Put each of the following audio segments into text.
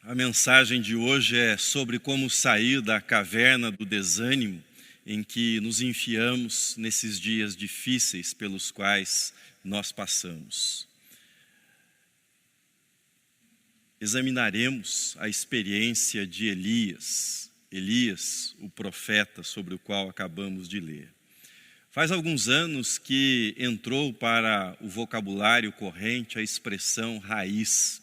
A mensagem de hoje é sobre como sair da caverna do desânimo em que nos enfiamos nesses dias difíceis pelos quais nós passamos. Examinaremos a experiência de Elias, o profeta sobre o qual acabamos de ler. Faz alguns anos que entrou para o vocabulário corrente a expressão raiz.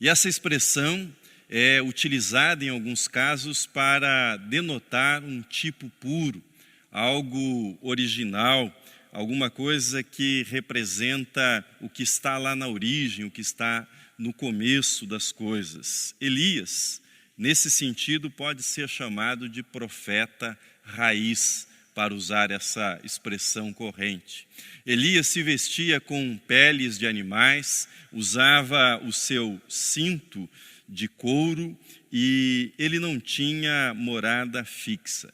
E essa expressão é utilizada em alguns casos para denotar um tipo puro, algo original, alguma coisa que representa o que está lá na origem, o que está no começo das coisas. Elias, nesse sentido, pode ser chamado de profeta raiz, para usar essa expressão corrente. Elias se vestia com peles de animais, usava o seu cinto de couro e ele não tinha morada fixa.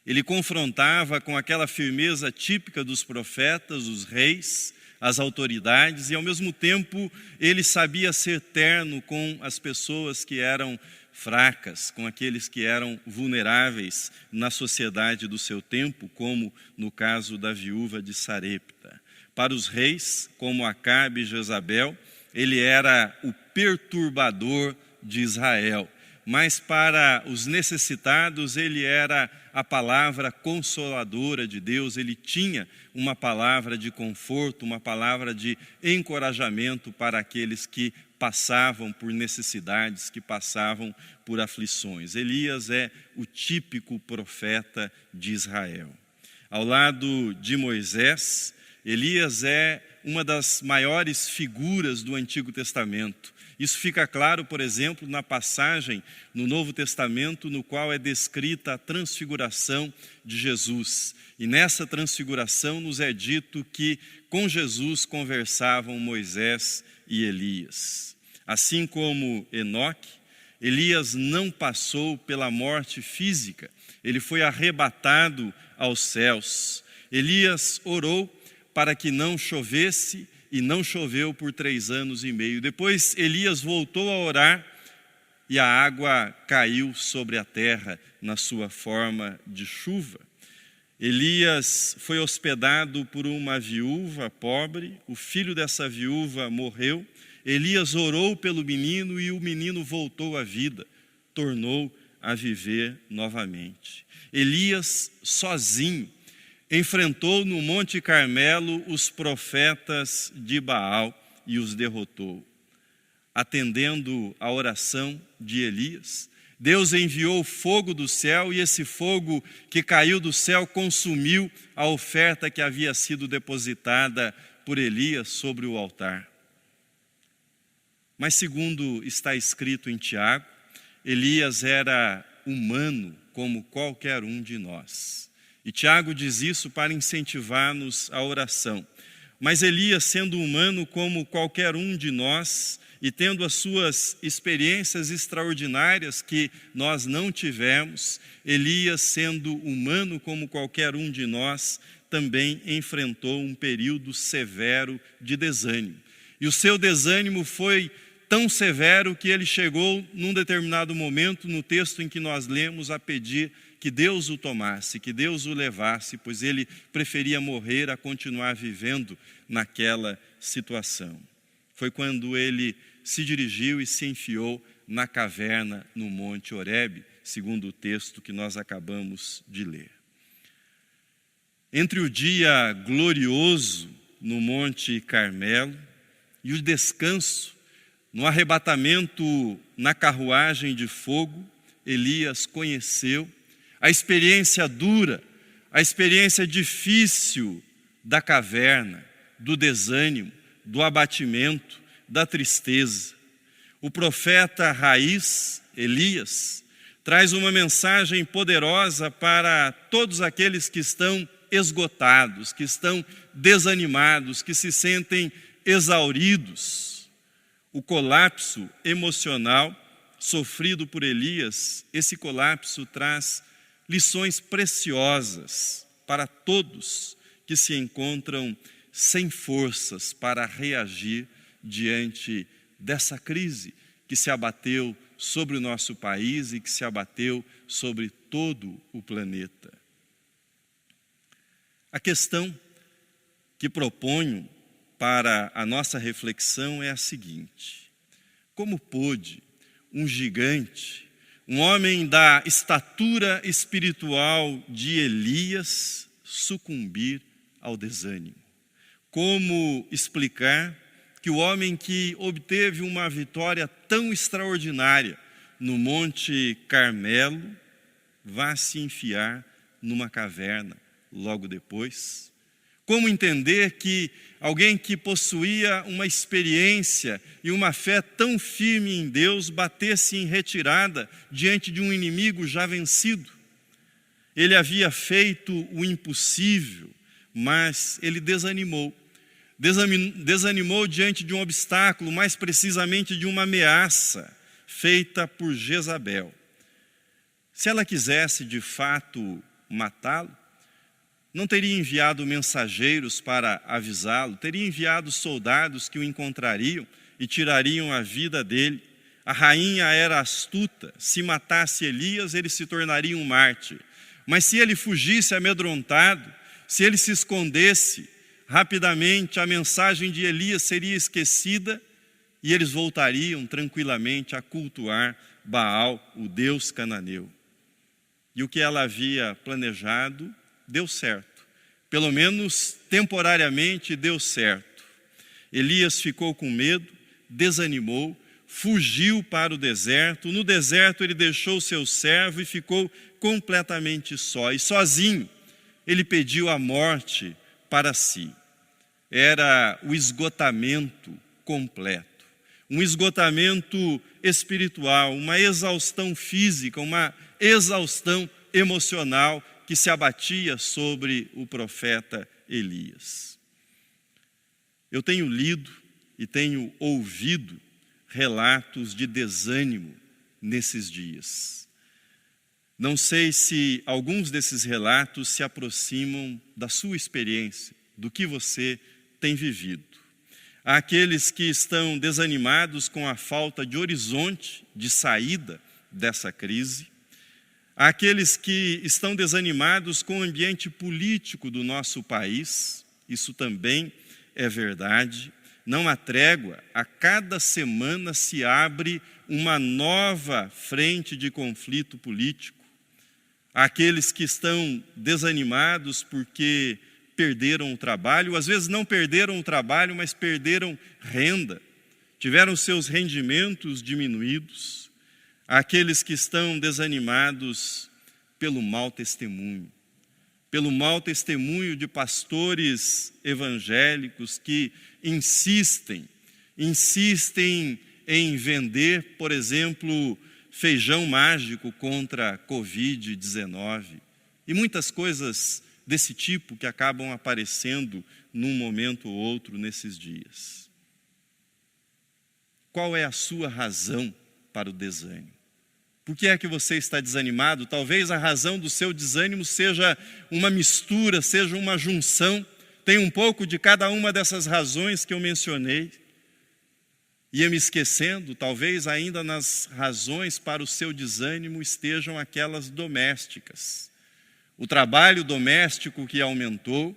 Ele confrontava com aquela firmeza típica dos profetas, os reis, as autoridades, e ao mesmo tempo ele sabia ser terno com as pessoas que eram fracas, com aqueles que eram vulneráveis na sociedade do seu tempo, como no caso da viúva de Sarepta. Para os reis, como Acabe e Jezabel, ele era o perturbador de Israel. Mas para os necessitados, ele era a palavra consoladora de Deus, ele tinha uma palavra de conforto, uma palavra de encorajamento para aqueles que passavam por necessidades, que passavam por aflições. Elias é o típico profeta de Israel. Ao lado de Moisés, Elias é uma das maiores figuras do Antigo Testamento. Isso fica claro, por exemplo, na passagem no Novo Testamento, no qual é descrita a transfiguração de Jesus. E nessa transfiguração nos é dito que com Jesus conversavam Moisés e Elias. Assim como Enoque, Elias não passou pela morte física, ele foi arrebatado aos céus. Elias orou para que não chovesse, e não choveu por 3 anos e meio. Depois Elias voltou a orar e a água caiu sobre a terra na sua forma de chuva. Elias foi hospedado por uma viúva pobre, o filho dessa viúva morreu. Elias orou pelo menino e o menino voltou à vida, tornou a viver novamente. Elias, sozinho, enfrentou no Monte Carmelo os profetas de Baal e os derrotou. Atendendo à oração de Elias, Deus enviou fogo do céu e esse fogo que caiu do céu consumiu a oferta que havia sido depositada por Elias sobre o altar. Mas segundo está escrito em Tiago, Elias era humano como qualquer um de nós. E Tiago diz isso para incentivar-nos à oração. Mas Elias, sendo humano como qualquer um de nós, e tendo as suas experiências extraordinárias que nós não tivemos, Elias, sendo humano como qualquer um de nós, também enfrentou um período severo de desânimo. E o seu desânimo foi tão severo que ele chegou, num determinado momento, no texto em que nós lemos, a pedir que Deus o tomasse, que Deus o levasse, pois ele preferia morrer a continuar vivendo naquela situação. Foi quando ele se dirigiu e se enfiou na caverna no Monte Horebe, segundo o texto que nós acabamos de ler. Entre o dia glorioso no Monte Carmelo e o descanso no arrebatamento na carruagem de fogo, Elias conheceu a experiência dura, a experiência difícil da caverna, do desânimo, do abatimento, da tristeza. O profeta raiz, Elias, traz uma mensagem poderosa para todos aqueles que estão esgotados, que estão desanimados, que se sentem exauridos. O colapso emocional sofrido por Elias, esse colapso traz lições preciosas para todos que se encontram sem forças para reagir diante dessa crise que se abateu sobre o nosso país e que se abateu sobre todo o planeta. A questão que proponho para a nossa reflexão é a seguinte: como pôde um gigante, um homem da estatura espiritual de Elias, sucumbir ao desânimo? Como explicar que o homem que obteve uma vitória tão extraordinária no Monte Carmelo vá se enfiar numa caverna logo depois? Como entender que alguém que possuía uma experiência e uma fé tão firme em Deus batesse em retirada diante de um inimigo já vencido? Ele havia feito o impossível, mas ele desanimou. Desanimou diante de um obstáculo, mais precisamente de uma ameaça feita por Jezabel. Se ela quisesse de fato matá-lo, não teria enviado mensageiros para avisá-lo, teria enviado soldados que o encontrariam e tirariam a vida dele. A rainha era astuta, se matasse Elias, ele se tornaria um mártir. Mas se ele fugisse amedrontado, se ele se escondesse, rapidamente a mensagem de Elias seria esquecida e eles voltariam tranquilamente a cultuar Baal, o deus cananeu. E o que ela havia planejado deu certo. Pelo menos temporariamente deu certo. Elias ficou com medo, desanimou, fugiu para o deserto. No deserto ele deixou seu servo e ficou completamente só. E sozinho ele pediu a morte para si. Era o esgotamento completo. Um esgotamento espiritual, uma exaustão física, uma exaustão emocional que se abatia sobre o profeta Elias. Eu tenho lido e tenho ouvido relatos de desânimo nesses dias. Não sei se alguns desses relatos se aproximam da sua experiência, do que você tem vivido. Há aqueles que estão desanimados com a falta de horizonte de saída dessa crise. Há aqueles que estão desanimados com o ambiente político do nosso país. Isso também é verdade. Não há trégua. A cada semana se abre uma nova frente de conflito político. Há aqueles que estão desanimados porque perderam o trabalho, às vezes não perderam o trabalho, mas perderam renda, tiveram seus rendimentos diminuídos. Há aqueles que estão desanimados pelo mau testemunho de pastores evangélicos que insistem em vender, por exemplo, feijão mágico contra a Covid-19 e muitas coisas desse tipo que acabam aparecendo num momento ou outro nesses dias. Qual é a sua razão para o desânimo? Por que é que você está desanimado? Talvez a razão do seu desânimo seja uma mistura, seja uma junção. Tem um pouco de cada uma dessas razões que eu mencionei. Ia me esquecendo, talvez ainda nas razões para o seu desânimo estejam aquelas domésticas. O trabalho doméstico que aumentou,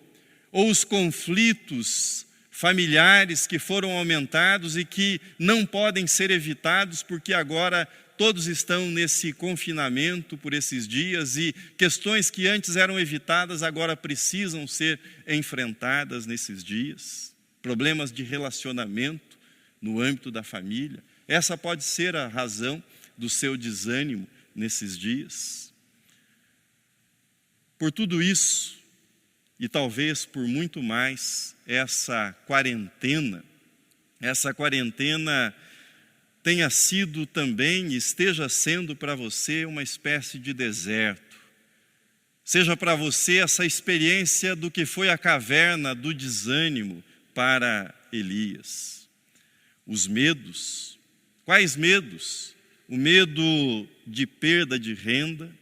ou os conflitos familiares que foram aumentados e que não podem ser evitados porque agora todos estão nesse confinamento por esses dias e questões que antes eram evitadas agora precisam ser enfrentadas nesses dias. Problemas de relacionamento no âmbito da família. Essa pode ser a razão do seu desânimo nesses dias. Por tudo isso, e talvez por muito mais, essa quarentena tenha sido também e esteja sendo para você uma espécie de deserto. Seja para você essa experiência do que foi a caverna do desânimo para Elias. Os medos, quais medos? O medo de perda de renda,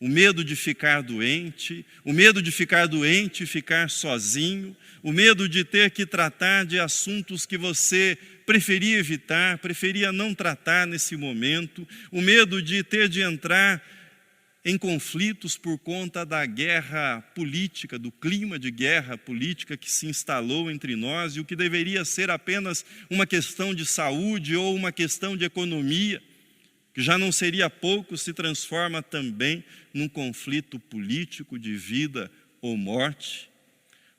o medo de ficar doente, o medo de ficar doente e ficar sozinho, o medo de ter que tratar de assuntos que você preferia evitar, preferia não tratar nesse momento, o medo de ter de entrar em conflitos por conta da guerra política, do clima de guerra política que se instalou entre nós e o que deveria ser apenas uma questão de saúde ou uma questão de economia, que já não seria pouco, se transforma também num conflito político de vida ou morte.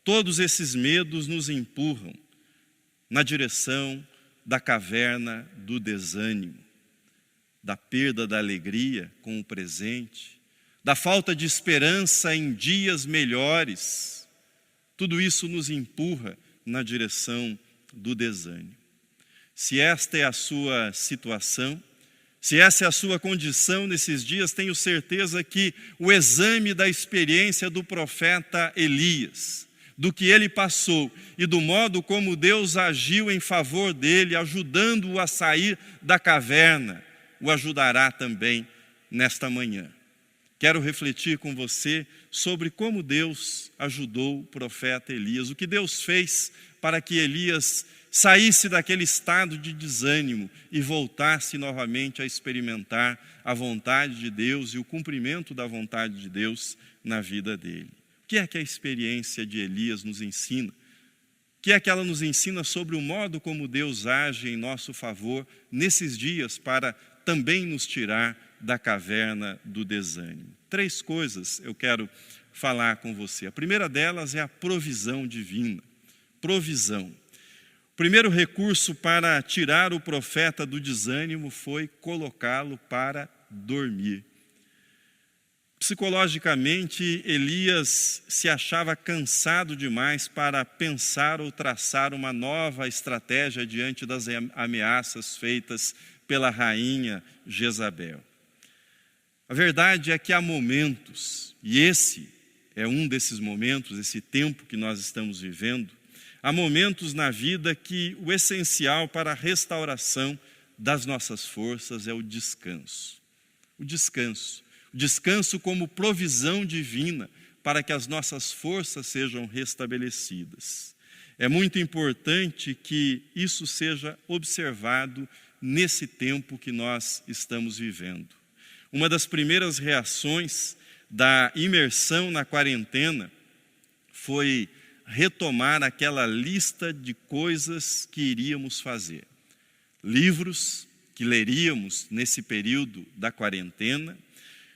Todos esses medos nos empurram na direção da caverna do desânimo, da perda da alegria com o presente, da falta de esperança em dias melhores. Tudo isso nos empurra na direção do desânimo. Se esta é a sua situação, se essa é a sua condição nesses dias, tenho certeza que o exame da experiência do profeta Elias, do que ele passou e do modo como Deus agiu em favor dele, ajudando-o a sair da caverna, o ajudará também nesta manhã. Quero refletir com você sobre como Deus ajudou o profeta Elias, o que Deus fez para que Elias saísse daquele estado de desânimo e voltasse novamente a experimentar a vontade de Deus e o cumprimento da vontade de Deus na vida dele. O que é que a experiência de Elias nos ensina? O que é que ela nos ensina sobre o modo como Deus age em nosso favor nesses dias para também nos tirar da caverna do desânimo? 3 coisas eu quero falar com você. A primeira delas é a provisão divina. Provisão. O primeiro recurso para tirar o profeta do desânimo foi colocá-lo para dormir. Psicologicamente, Elias se achava cansado demais para pensar ou traçar uma nova estratégia diante das ameaças feitas pela rainha Jezabel. A verdade é que há momentos, e esse é um desses momentos, esse tempo que nós estamos vivendo, há momentos na vida que o essencial para a restauração das nossas forças é o descanso. O descanso. O descanso como provisão divina para que as nossas forças sejam restabelecidas. É muito importante que isso seja observado nesse tempo que nós estamos vivendo. Uma das primeiras reações da imersão na quarentena foi retomar aquela lista de coisas que iríamos fazer. Livros que leríamos nesse período da quarentena,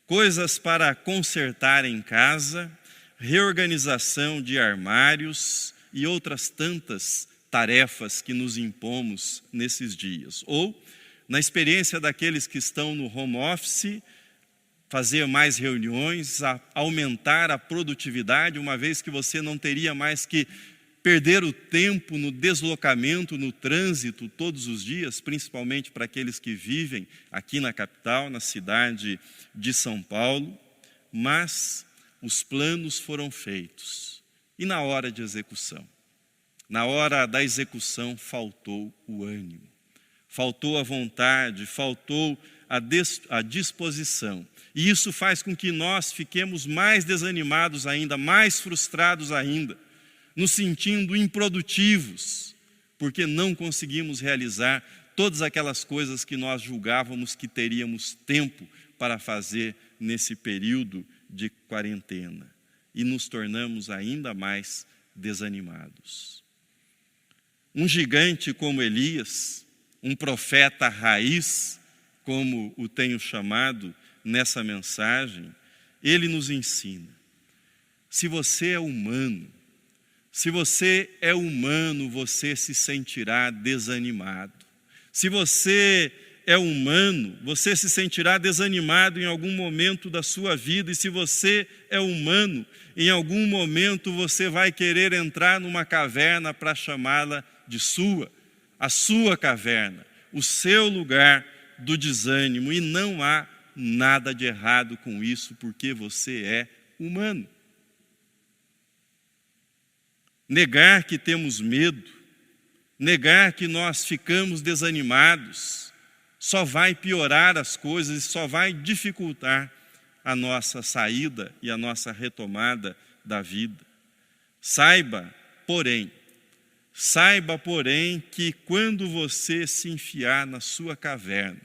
coisas para consertar em casa, reorganização de armários e outras tantas tarefas que nos impomos nesses dias. Ou, na experiência daqueles que estão no home office, fazer mais reuniões, aumentar a produtividade, uma vez que você não teria mais que perder o tempo no deslocamento, no trânsito todos os dias, principalmente para aqueles que vivem aqui na capital, na cidade de São Paulo. Mas os planos foram feitos. E na hora de execução? Na hora da execução faltou o ânimo, faltou a vontade, faltou a disposição. E isso faz com que nós fiquemos mais desanimados ainda, mais frustrados ainda, nos sentindo improdutivos, porque não conseguimos realizar todas aquelas coisas que nós julgávamos que teríamos tempo para fazer nesse período de quarentena. E nos tornamos ainda mais desanimados. Um gigante como Elias, um profeta raiz, como o tenho chamado nessa mensagem, ele nos ensina. Se você é humano, você se sentirá desanimado. Se você é humano, você se sentirá desanimado em algum momento da sua vida. E se você é humano, em algum momento você vai querer entrar numa caverna para chamá-la de sua, a sua caverna, o seu lugar do desânimo. E não há nada de errado com isso, porque você é humano. Negar que temos medo, negar que nós ficamos desanimados, só vai piorar as coisas e só vai dificultar a nossa saída e a nossa retomada da vida. Saiba, porém, que quando você se enfiar na sua caverna,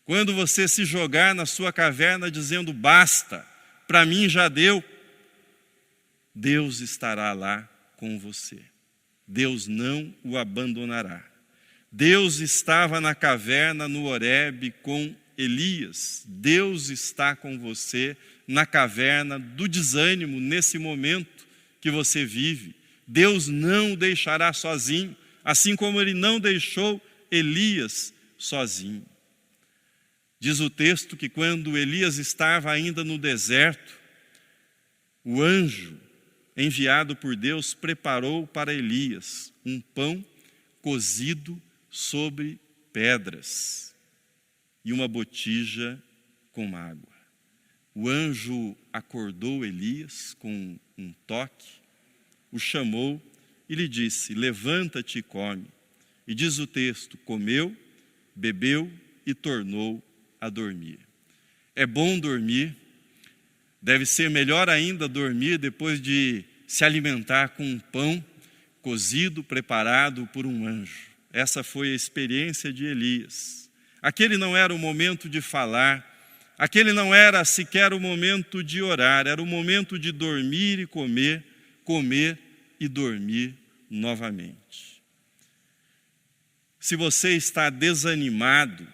quando você se jogar na sua caverna dizendo basta, para mim já deu, Deus estará lá com você. Deus não o abandonará. Deus estava na caverna no Horebe com Elias. Deus está com você na caverna do desânimo nesse momento que você vive. Deus não o deixará sozinho, assim como Ele não deixou Elias sozinho. Diz o texto que quando Elias estava ainda no deserto, o anjo enviado por Deus preparou para Elias um pão cozido sobre pedras e uma botija com água. O anjo acordou Elias com um toque, o chamou e lhe disse: levanta-te e come. E diz o texto: comeu, bebeu e tornou a dormir. É bom dormir, deve ser melhor ainda dormir depois de se alimentar com um pão cozido, preparado por um anjo. Essa foi a experiência de Elias. Aquele não era o momento de falar, aquele não era sequer o momento de orar, era o momento de dormir e comer, comer e dormir novamente. Se você está desanimado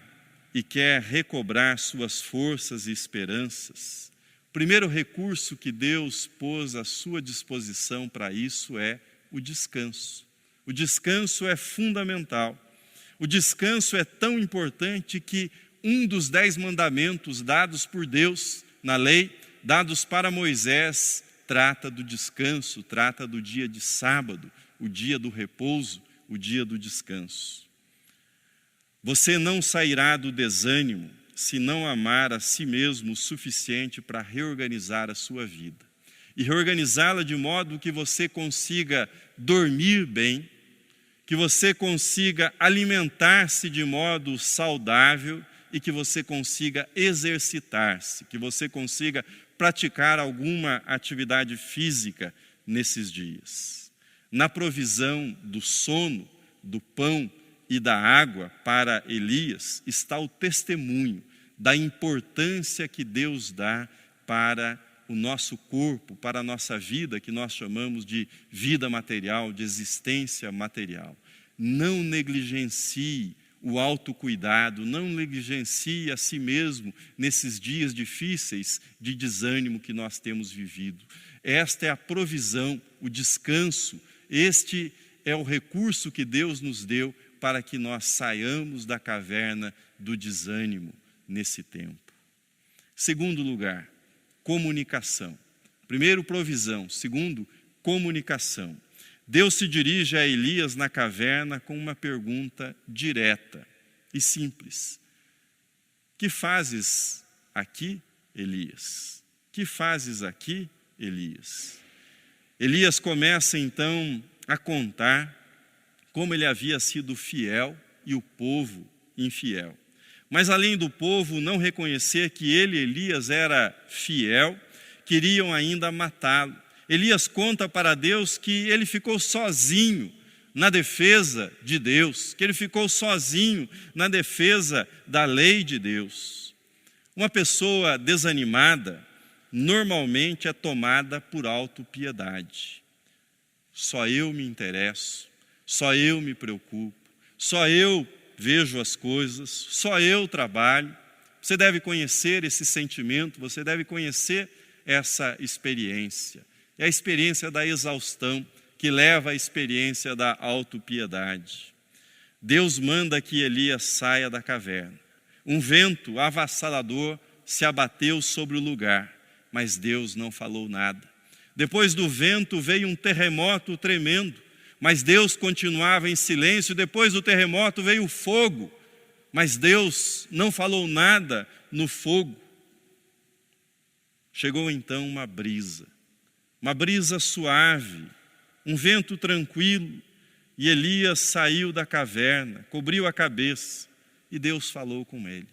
e quer recobrar suas forças e esperanças, o primeiro recurso que Deus pôs à sua disposição para isso é o descanso. O descanso é fundamental. O descanso é tão importante que um dos 10 mandamentos dados por Deus na lei, dados para Moisés, trata do descanso, trata do dia de sábado, o dia do repouso, o dia do descanso. Você não sairá do desânimo se não amar a si mesmo o suficiente para reorganizar a sua vida. E reorganizá-la de modo que você consiga dormir bem, que você consiga alimentar-se de modo saudável e que você consiga exercitar-se, que você consiga praticar alguma atividade física nesses dias. Na provisão do sono, do pão e da água para Elias está o testemunho da importância que Deus dá para o nosso corpo, para a nossa vida, que nós chamamos de vida material, de existência material. Não negligencie o autocuidado, não negligencie a si mesmo nesses dias difíceis de desânimo que nós temos vivido. Esta é a provisão, o descanso, este é o recurso que Deus nos deu para que nós saiamos da caverna do desânimo nesse tempo. Segundo lugar, comunicação. Primeiro, provisão. Segundo, comunicação. Deus se dirige a Elias na caverna com uma pergunta direta e simples. Que fazes aqui, Elias? Que fazes aqui, Elias? Elias começa então a contar como ele havia sido fiel e o povo infiel. Mas além do povo não reconhecer que ele, Elias, era fiel, queriam ainda matá-lo. Elias conta para Deus que ele ficou sozinho na defesa de Deus, que ele ficou sozinho na defesa da lei de Deus. Uma pessoa desanimada normalmente é tomada por autopiedade. Só eu me interesso, só eu me preocupo, só eu vejo as coisas, só eu trabalho. Você deve conhecer esse sentimento, você deve conhecer essa experiência. É a experiência da exaustão que leva à experiência da autopiedade. Deus manda que Elias saia da caverna. Um vento avassalador se abateu sobre o lugar, mas Deus não falou nada. Depois do vento veio um terremoto tremendo, mas Deus continuava em silêncio. Depois do terremoto veio o fogo, mas Deus não falou nada no fogo. Chegou então uma brisa suave, um vento tranquilo, e Elias saiu da caverna, cobriu a cabeça, e Deus falou com ele: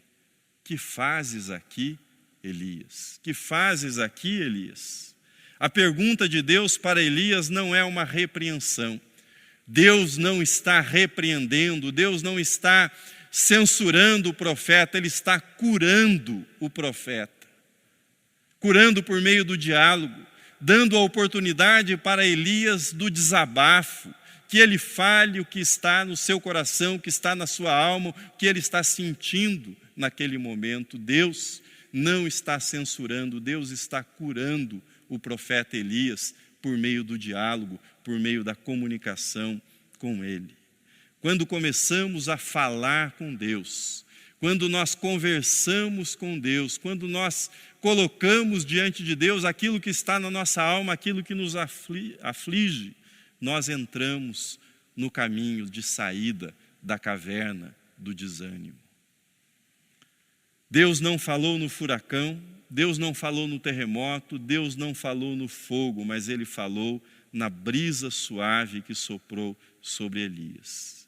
que fazes aqui, Elias? Que fazes aqui, Elias? A pergunta de Deus para Elias não é uma repreensão. Deus não está repreendendo, Deus não está censurando o profeta, Ele está curando o profeta. Curando por meio do diálogo, dando a oportunidade para Elias do desabafo, que ele fale o que está no seu coração, o que está na sua alma, o que ele está sentindo naquele momento. Deus não está censurando, Deus está curando o profeta Elias por meio do diálogo, por meio da comunicação com ele. Quando começamos a falar com Deus, quando nós conversamos com Deus, quando nós colocamos diante de Deus aquilo que está na nossa alma, aquilo que nos aflige, nós entramos no caminho de saída da caverna do desânimo. Deus não falou no furacão, Deus não falou no terremoto, Deus não falou no fogo, mas Ele falou na brisa suave que soprou sobre Elias.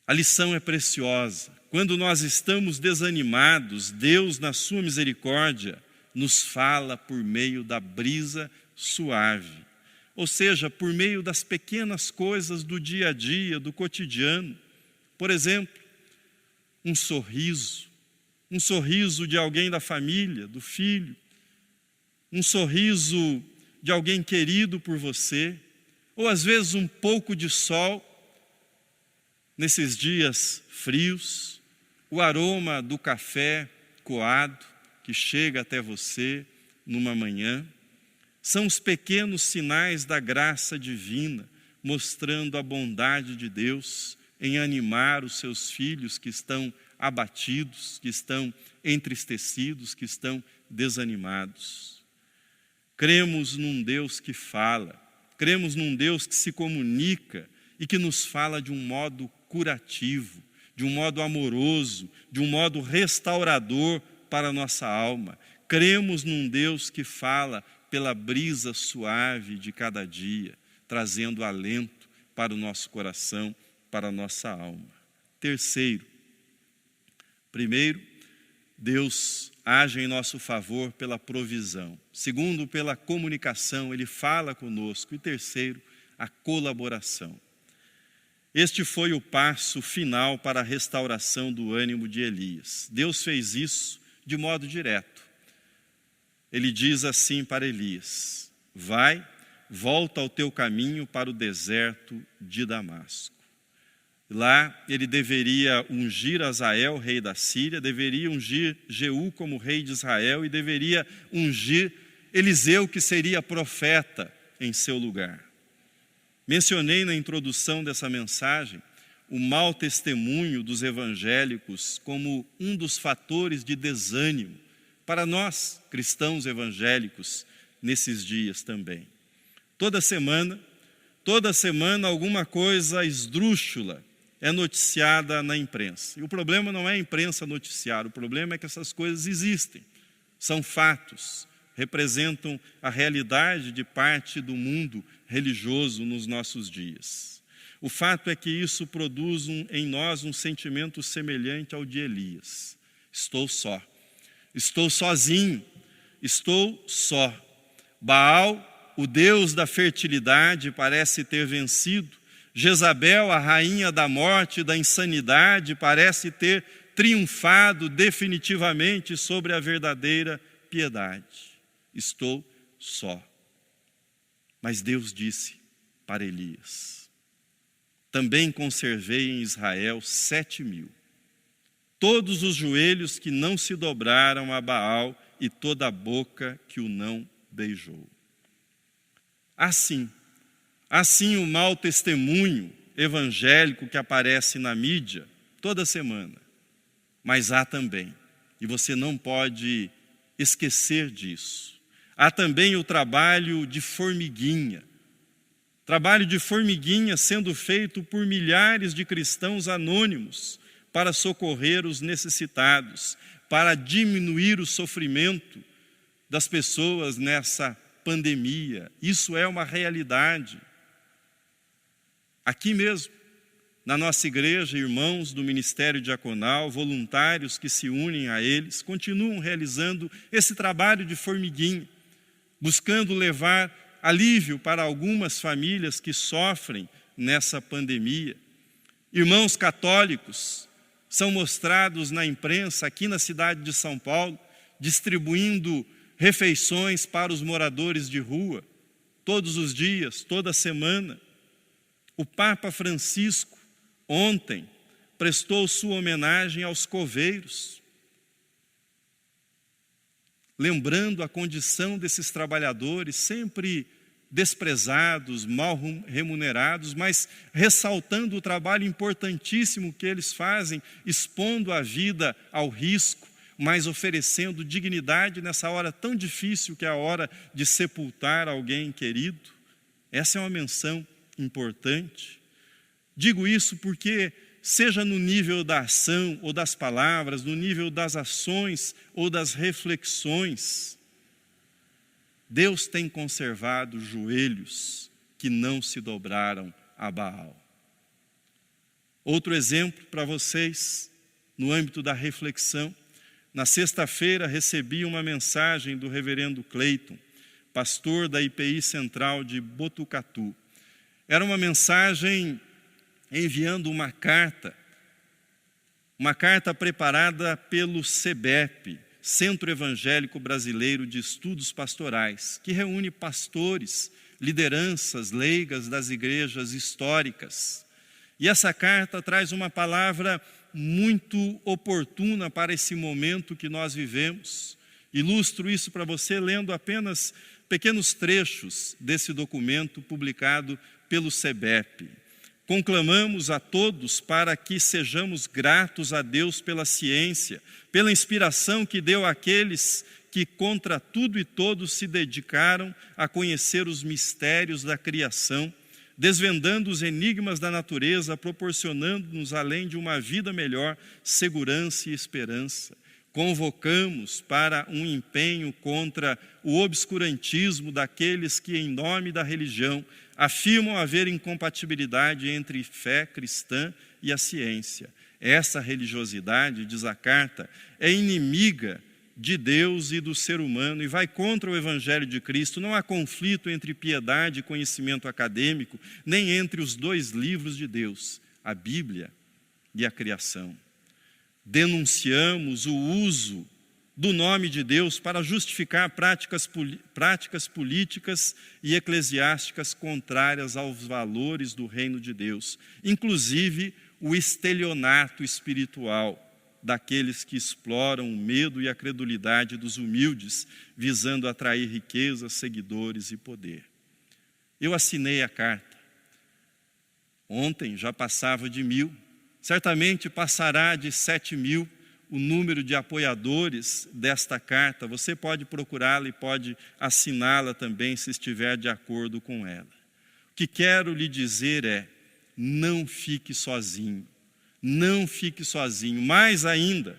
A lição é preciosa. Quando nós estamos desanimados, Deus, na sua misericórdia, nos fala por meio da brisa suave. Ou seja, por meio das pequenas coisas do dia a dia, do cotidiano. Por exemplo, um sorriso de alguém da família, do filho, um sorriso de alguém querido por você, ou às vezes um pouco de sol, nesses dias frios, o aroma do café coado que chega até você numa manhã. São os pequenos sinais da graça divina, mostrando a bondade de Deus em animar os seus filhos que estão abatidos, que estão entristecidos, que estão desanimados. Cremos num Deus que fala, cremos num Deus que se comunica e que nos fala de um modo curativo, de um modo amoroso, de um modo restaurador para a nossa alma. Cremos num Deus que fala pela brisa suave de cada dia, trazendo alento para o nosso coração, para a nossa alma. Terceiro, primeiro, Deus age em nosso favor pela provisão. Segundo, pela comunicação, Ele fala conosco. E terceiro, a colaboração. Este foi o passo final para a restauração do ânimo de Elias. Deus fez isso de modo direto. Ele diz assim para Elias: vai, volta ao teu caminho para o deserto de Damasco. Lá ele deveria ungir Azael, rei da Síria, deveria ungir Jeú como rei de Israel e deveria ungir Eliseu, que seria profeta, em seu lugar. Mencionei na introdução dessa mensagem o mau testemunho dos evangélicos como um dos fatores de desânimo para nós, cristãos evangélicos, nesses dias também. Toda semana, alguma coisa esdrúxula é noticiada na imprensa. E o problema não é a imprensa noticiar, o problema é que essas coisas existem. São fatos, representam a realidade de parte do mundo religioso nos nossos dias. O fato é que isso produz em nós um sentimento semelhante ao de Elias. Estou só. Estou sozinho, estou só. Baal, o deus da fertilidade, parece ter vencido. Jezabel, a rainha da morte e da insanidade, parece ter triunfado definitivamente sobre a verdadeira piedade. Estou só. Mas Deus disse para Elias: também conservei em Israel 7.000. Todos os joelhos que não se dobraram a Baal e toda a boca que o não beijou. Assim o mau testemunho evangélico que aparece na mídia toda semana. Mas há também, e você não pode esquecer disso, há também o trabalho de formiguinha. Trabalho de formiguinha sendo feito por milhares de cristãos anônimos, para socorrer os necessitados, para diminuir o sofrimento das pessoas nessa pandemia. Isso é uma realidade. Aqui mesmo, na nossa igreja, irmãos do ministério diaconal, voluntários que se unem a eles, continuam realizando esse trabalho de formiguinha, buscando levar alívio para algumas famílias que sofrem nessa pandemia. Irmãos católicos são mostrados na imprensa aqui na cidade de São Paulo, distribuindo refeições para os moradores de rua, todos os dias, toda semana. O Papa Francisco, ontem, prestou sua homenagem aos coveiros, lembrando a condição desses trabalhadores, sempre desprezados, mal remunerados, mas ressaltando o trabalho importantíssimo que eles fazem, expondo a vida ao risco, mas oferecendo dignidade nessa hora tão difícil que é a hora de sepultar alguém querido. Essa é uma menção importante. Digo isso porque, seja no nível da ação ou das palavras, no nível das ações ou das reflexões, Deus tem conservado joelhos que não se dobraram a Baal. Outro exemplo para vocês, no âmbito da reflexão. Na sexta-feira recebi uma mensagem do reverendo Cleiton, pastor da IPI Central de Botucatu. Era uma mensagem enviando uma carta preparada pelo CEBEP, Centro Evangélico Brasileiro de Estudos Pastorais, que reúne pastores, lideranças leigas das igrejas históricas. E essa carta traz uma palavra muito oportuna para esse momento que nós vivemos. Ilustro isso para você lendo apenas pequenos trechos desse documento publicado pelo CEBEP. Conclamamos a todos para que sejamos gratos a Deus pela ciência, pela inspiração que deu àqueles que contra tudo e todos se dedicaram a conhecer os mistérios da criação, desvendando os enigmas da natureza, proporcionando-nos, além de uma vida melhor, segurança e esperança. Convocamos para um empenho contra o obscurantismo daqueles que, em nome da religião, afirmam haver incompatibilidade entre fé cristã e a ciência. Essa religiosidade, diz a carta, é inimiga de Deus e do ser humano e vai contra o Evangelho de Cristo. Não há conflito entre piedade e conhecimento acadêmico, nem entre os dois livros de Deus, a Bíblia e a criação. Denunciamos o uso do nome de Deus para justificar práticas políticas e eclesiásticas contrárias aos valores do reino de Deus, inclusive o estelionato espiritual daqueles que exploram o medo e a credulidade dos humildes, visando atrair riquezas, seguidores e poder. Eu assinei a carta. Ontem já passava de 1.000, certamente passará de 7.000 o número de apoiadores desta carta. Você pode procurá-la e pode assiná-la também, se estiver de acordo com ela. O que quero lhe dizer é, não fique sozinho. Não fique sozinho. Mais ainda,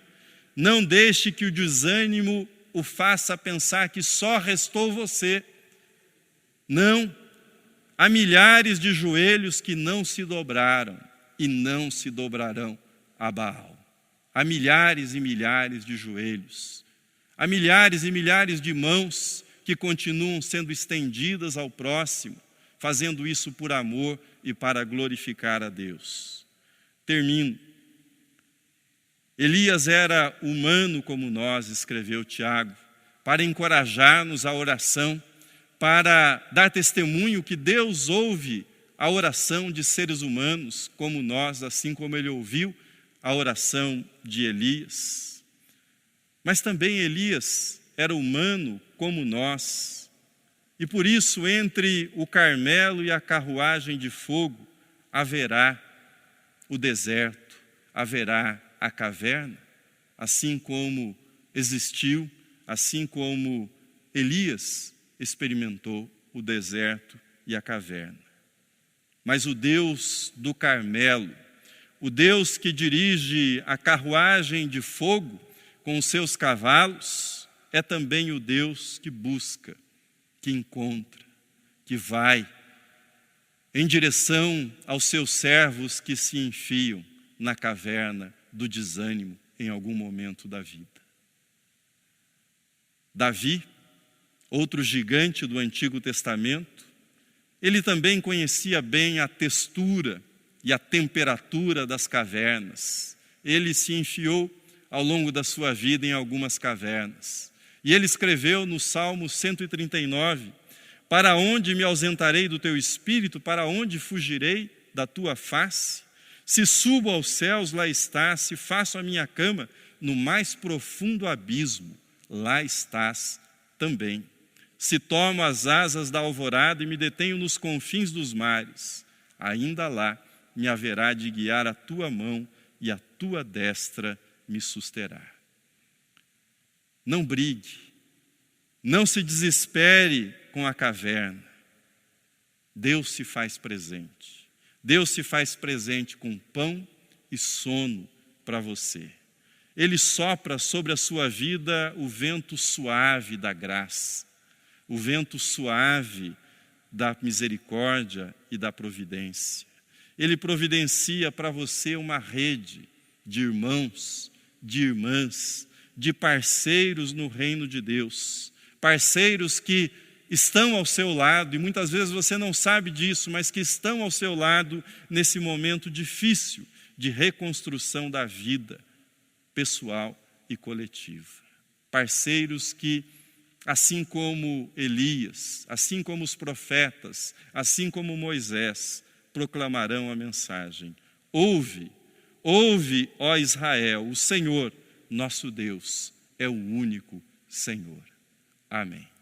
não deixe que o desânimo o faça pensar que só restou você. Não. Há milhares de joelhos que não se dobraram e não se dobrarão a Baal. Há milhares e milhares de joelhos. Há milhares e milhares de mãos que continuam sendo estendidas ao próximo, fazendo isso por amor e para glorificar a Deus. Termino. Elias era humano como nós, escreveu Tiago, para encorajar-nos à oração, para dar testemunho que Deus ouve a oração de seres humanos como nós, assim como ele ouviu a oração de Elias. Mas também Elias era humano como nós, e por isso entre o Carmelo e a carruagem de fogo haverá o deserto, haverá a caverna, assim como existiu, assim como Elias experimentou o deserto e a caverna. Mas o Deus do Carmelo, o Deus que dirige a carruagem de fogo com os seus cavalos, é também o Deus que busca, que encontra, que vai em direção aos seus servos que se enfiam na caverna do desânimo em algum momento da vida. Davi, outro gigante do Antigo Testamento, ele também conhecia bem a textura e a temperatura das cavernas. Ele se enfiou ao longo da sua vida em algumas cavernas. E ele escreveu no Salmo 139, para onde me ausentarei do teu espírito, para onde fugirei da tua face? Se subo aos céus, lá estás, se faço a minha cama no mais profundo abismo, lá estás também. Se tomo as asas da alvorada e me detenho nos confins dos mares, ainda lá me haverá de guiar a tua mão e a tua destra me susterá. Não brigue, não se desespere com a caverna. Deus se faz presente. Deus se faz presente com pão e sono para você. Ele sopra sobre a sua vida o vento suave da graça, o vento suave da misericórdia e da providência. Ele providencia para você uma rede de irmãos, de irmãs, de parceiros no reino de Deus. Parceiros que estão ao seu lado, e muitas vezes você não sabe disso, mas que estão ao seu lado nesse momento difícil de reconstrução da vida pessoal e coletiva. Parceiros que, assim como Elias, assim como os profetas, assim como Moisés, proclamarão a mensagem: ouve, ouve, ó Israel, o Senhor, nosso Deus, é o único Senhor. Amém.